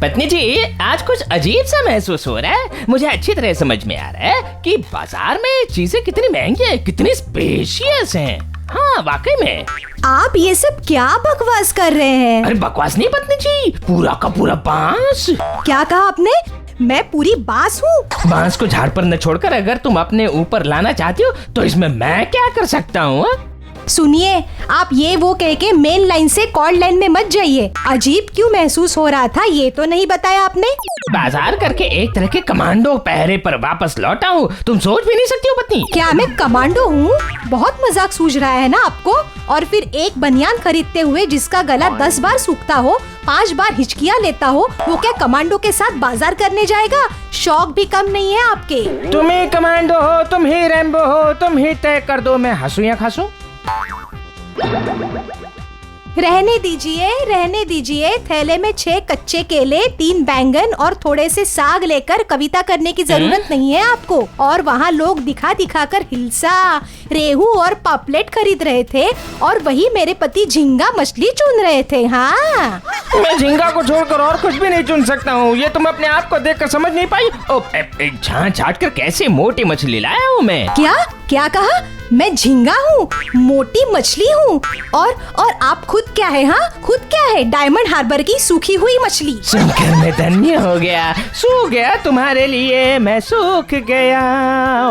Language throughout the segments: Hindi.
पत्नी जी, आज कुछ अजीब सा महसूस हो रहा है। मुझे अच्छी तरह समझ में आ रहा है कि बाजार में चीजें कितनी महंगी हैं, कितनी स्पेशियस हैं। हाँ, वाकई में। आप ये सब क्या बकवास कर रहे हैं? अरे बकवास नहीं पत्नी जी, पूरा का पूरा बांस। क्या कहा आपने? मैं पूरी बांस हूँ? बांस को झाड़ पर न छोड़कर अगर तुम अपने ऊपर लाना चाहती हो तो इसमें मैं क्या कर सकता हूँ? सुनिए, आप ये वो कह के मेन लाइन से कॉर्ड लाइन में मत जाइए। अजीब क्यों महसूस हो रहा था ये तो नहीं बताया आपने। बाजार करके एक तरह के कमांडो पहरे पर वापस लौटा हूँ। तुम सोच भी नहीं सकती हो पत्नी। क्या मैं कमांडो हूँ? बहुत मजाक सूझ रहा है ना आपको। और फिर एक बनियान खरीदते हुए जिसका गला 10 बार सूखता हो, 5 बार हिचकियाँ लेता हो, वो क्या कमांडो के साथ बाजार करने जाएगा? शौक भी कम नहीं है आपके। तुम ही कमांडो हो, तुम ही रैम्बो हो, तुम ही तय कर दो मैं हंसू या खांसू। रहने दीजिए। थैले में 6 कच्चे केले, 3 बैंगन और थोड़े से साग लेकर कविता करने की जरूरत नहीं है आपको। और वहाँ लोग दिखा दिखा कर हिल्सा, रेहू और पापलेट खरीद रहे थे और वही मेरे पति झींगा मछली चुन रहे थे। हाँ, मैं झींगा को छोड़कर और कुछ भी नहीं चुन सकता हूँ। ये तुम अपने आप को देखकर समझ नहीं पाई? छांट छांट कर कैसे मोटी मछली लाया हूँ मैं। क्या कहा? मैं झींगा हूँ, मोटी मछली हूँ। और आप खुद क्या है? हाँ, खुद क्या है? डायमंड हार्बर की सूखी हुई मछली। सुनकर मैं धन्य हो गया। सूख गया तुम्हारे लिए, मैं सूख गया।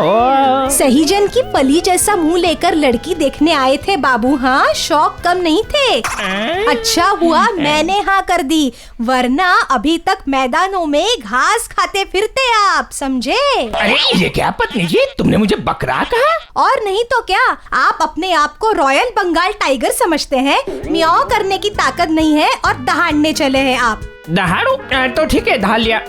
ओ सही जन की पली जैसा मुंह लेकर लड़की देखने आए थे बाबू। हाँ, शौक कम नहीं थे। अच्छा हुआ मैंने हाँ कर दी, वरना अभी तक मैदानों में घास खाते फिरते आप, समझे? अरे ये क्या पत्नी जी, तुमने मुझे बकरा कहा? और नहीं तो क्या, आप अपने आप को रॉयल बंगाल टाइगर समझते हैं। म्याऊ करने की ताकत नहीं है और दहाड़ने चले हैं आप। दहाड़ू? तो ठीक है, दहाड़ लिया।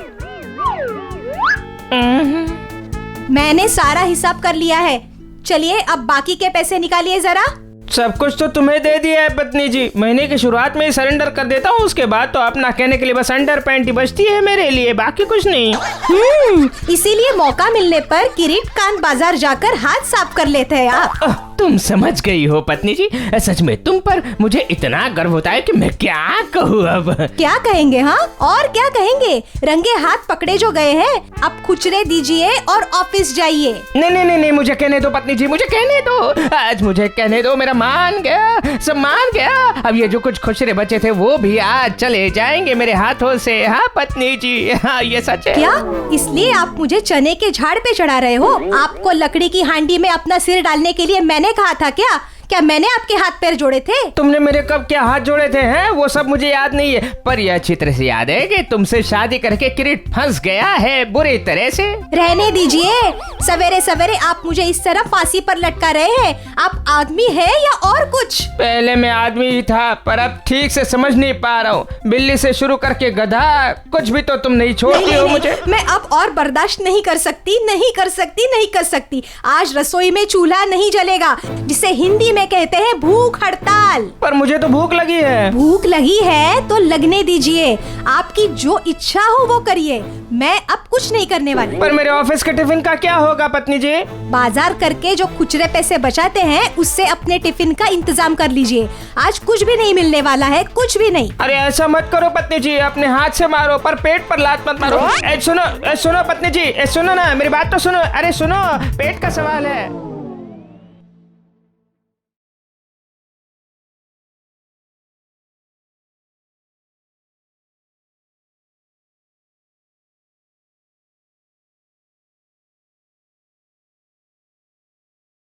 मैंने सारा हिसाब कर लिया है। चलिए अब बाकी के पैसे निकालिए जरा। सब कुछ तो तुम्हें दे दिया है पत्नी जी। महीने की शुरुआत में ही सरेंडर कर देता हूँ, उसके बाद तो अपना कहने के लिए बस अंडर पैंट ही बचती है मेरे लिए, बाकी कुछ नहीं। इसीलिए मौका मिलने पर किरीट कान बाजार जाकर हाथ साफ कर लेते हैं आप। तुम समझ गई हो पत्नी जी। सच में तुम पर मुझे इतना गर्व होता है कि मैं क्या कहूँ अब। क्या कहेंगे? हाँ, और क्या कहेंगे? रंगे हाथ पकड़े जो गए हैं, अब खुचरे दीजिए और ऑफिस जाइए। नहीं, मुझे कहने दो पत्नी जी, मुझे कहने दो। आज मुझे कहने दो, मेरा मान गया, सब मान गया। अब ये जो कुछ खुचरे बचे थे वो भी आज चले जाएंगे मेरे हाथों से। हाँ पत्नी जी, हाँ ये सच है। क्या इसलिए आप मुझे चने के झाड़ पे चढ़ा रहे हो? आपको लकड़ी की हांडी में अपना सिर डालने के लिए मैंने कहा था क्या मैंने आपके हाथ पैर जोड़े थे? तुमने मेरे कब क्या हाथ जोड़े थे हैं? वो सब मुझे याद नहीं है, पर यह अच्छी तरह से याद है कि तुमसे शादी करके किरीट फंस गया है बुरी तरह से। रहने दीजिए, सवेरे सवेरे आप मुझे इस तरह फांसी पर लटका रहे हैं। आप आदमी है या और कुछ? पहले मैं आदमी ही था, पर अब ठीक से समझ नहीं पा रहा हूँ। बिल्ली से शुरू करके गधा, कुछ भी तो तुम नहीं छोड़ती हो मुझे। मैं अब और बर्दाश्त नहीं कर सकती। आज रसोई में चूल्हा नहीं जलेगा, जिसे हिंदी में कहते हैं भूख हड़ताल। पर मुझे तो भूख लगी है। भूख लगी है तो लगने दीजिए। आपकी जो इच्छा हो वो करिए, मैं अब कुछ नहीं करने वाली। पर मेरे ऑफिस के टिफिन का क्या होगा पत्नी जी? बाजार करके जो खुचरे पैसे बचाते हैं उससे अपने टिफिन का इंतजाम कर लीजिए। आज कुछ भी नहीं मिलने वाला है, कुछ भी नहीं। अरे ऐसा मत करो पत्नी जी, अपने हाथ से मारो, पर पेट पर लात मत मारो। सुनो पत्नी जी, सुनो ना, मेरी बात तो सुनो। अरे सुनो, पेट का सवाल है।